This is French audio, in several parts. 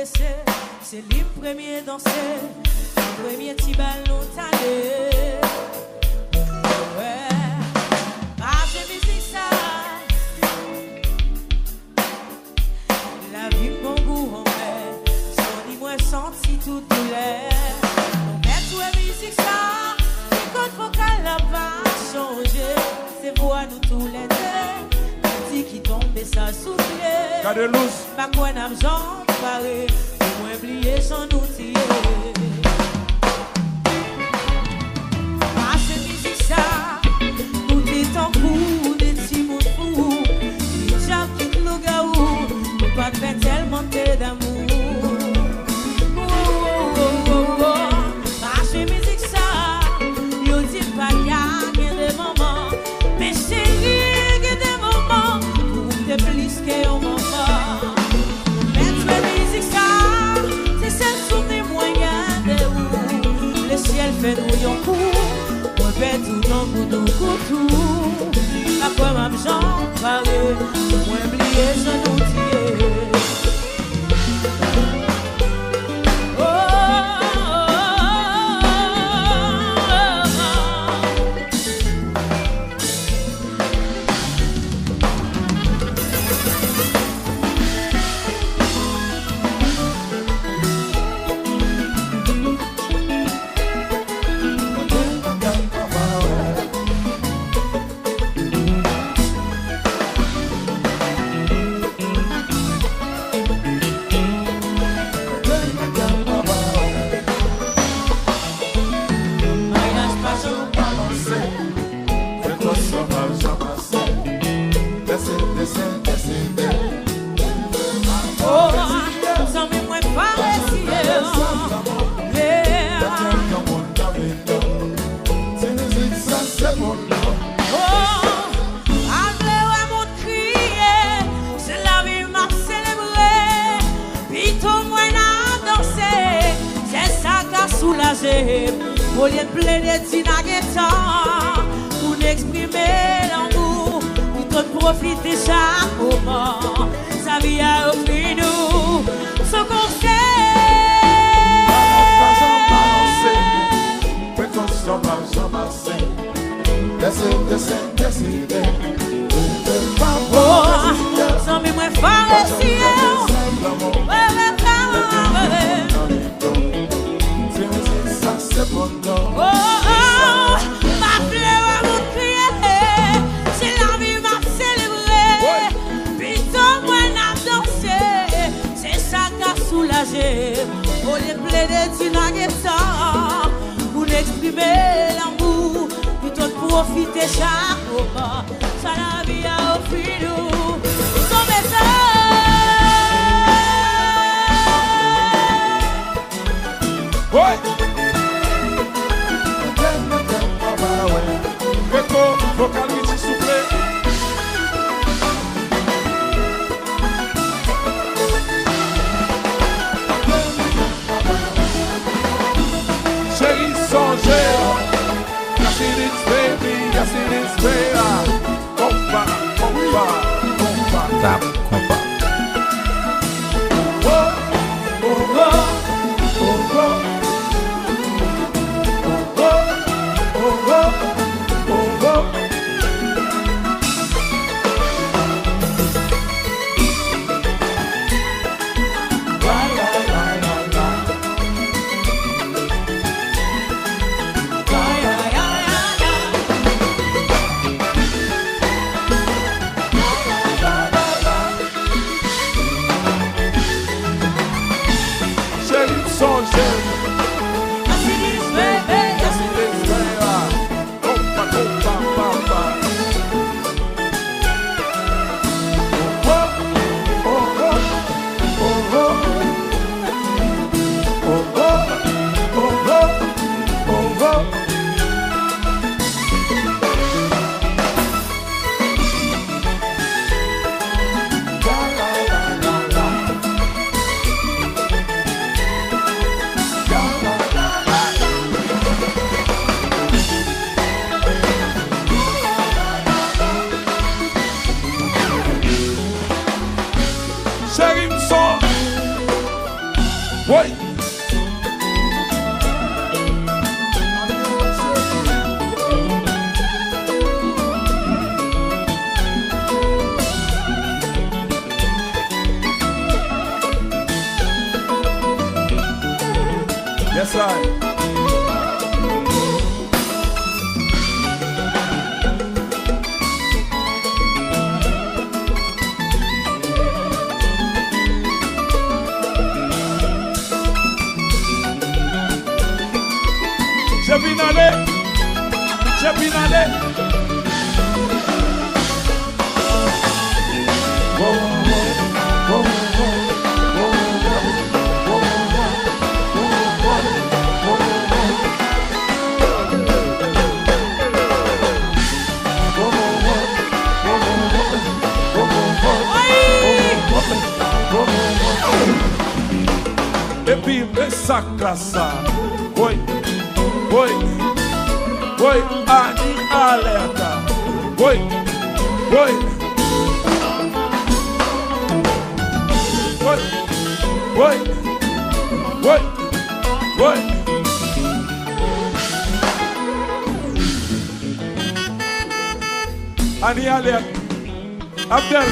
laisser, c'est lui le premier danser, le premier petit ballon talé. Ouais, marche musique ça, la vie bon goût en fait, son dis-moi senti toute douleur. On met tout la musique ça, les codes vocales n'a pas changé, c'est voix nous tous les deux, petit qui tombe et ça souffle. Pas quoi n'a besoin de parler, au moins oublier son outil. Marche musique ça, tout est en cours, des petits mots fous, les gens quittent le gaou, pour pas te faire tellement d'amour. Marche musique ça, yo dit pas qu'il y a des moments, mais chérie, il y a des moments où t'es plus qu'un moment. Le ciel fait nous yon coup, on fait tout dans coup, à quoi m'a j'en parle, moi oublier son outil. Au lieu de plaider pour exprimer l'amour, pour te profiter chaque moment, sa vie a offert nous ce conseil. Sans mes moins faire ma fleur à mon crier, c'est la vie m'a célébré, putain moi n'a dansé, c'est ça qui a soulagé, au lieu de plaider tu n'as guettant, pour exprimer l'amour, plutôt de profiter chaque moment, ça la vie a offert nous, son message. Ouais. Vocal qui souffle. Chérie, songez. Yes, it is, baby. Yes, it is, baby. Compa, compa, compa. Tap, compa. Oh, oh, oh, oh, oh. Oui. Yes, I. J'ai bien allé. Et puis, mais ça classe ça. Oui, oui. Oui, ani alerta. Oui, oui. Oui, oui. Oui, oui. Ani alerta. Abdel.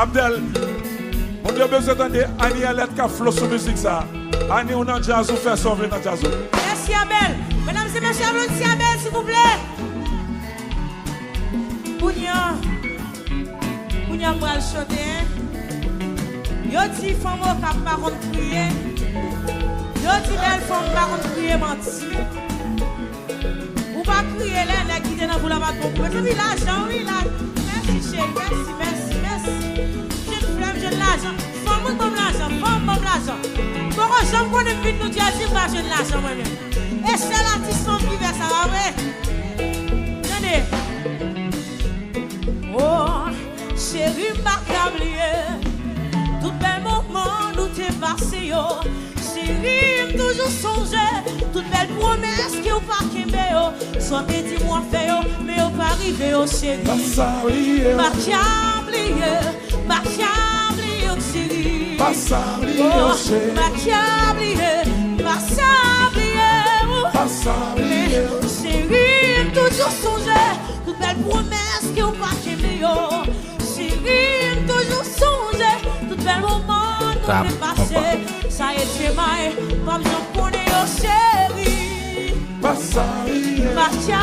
Abdel, on a besoin d'entendre Annie Alette qui a flot sur musique ça. Annie, on a jazz ou fait sauver dans jazz. Merci Abel. Mesdames et messieurs, applaudissez Abel s'il vous plaît. Kounia va le chanter. Yo dit femme au cap par contre prier. Yo dit belle femme par contre prier mentir. Ou pas crier là qui est dans vous la pas comprendre. C'est l'argent, oui là. Merci chérie, merci. Je flemme, je l'argent. Femme comme l'argent. Pour j'aime qu'on est vite nous dire je pas je l'argent moi-même. Et c'est là qui sont privé ça va ouais. Tenez. Oh, chérie m'a oublié. Tout bel moment nous t'es passé yo. Chérie toujours songer. Toute belle promesse qui ou pas qu'aimer yo. Soit dit moi fait yo, mais au pas arrivé yo chérie. M'a oublié. Oh, ma sablier, chérie, toujours songer, toute belle promesse qui ont pas qu'aimé, chérie, toujours songer, toute belle moment qu'on fait passer, ça y est, c'est mal, pas besoin qu'on ait, chérie, ma sablier,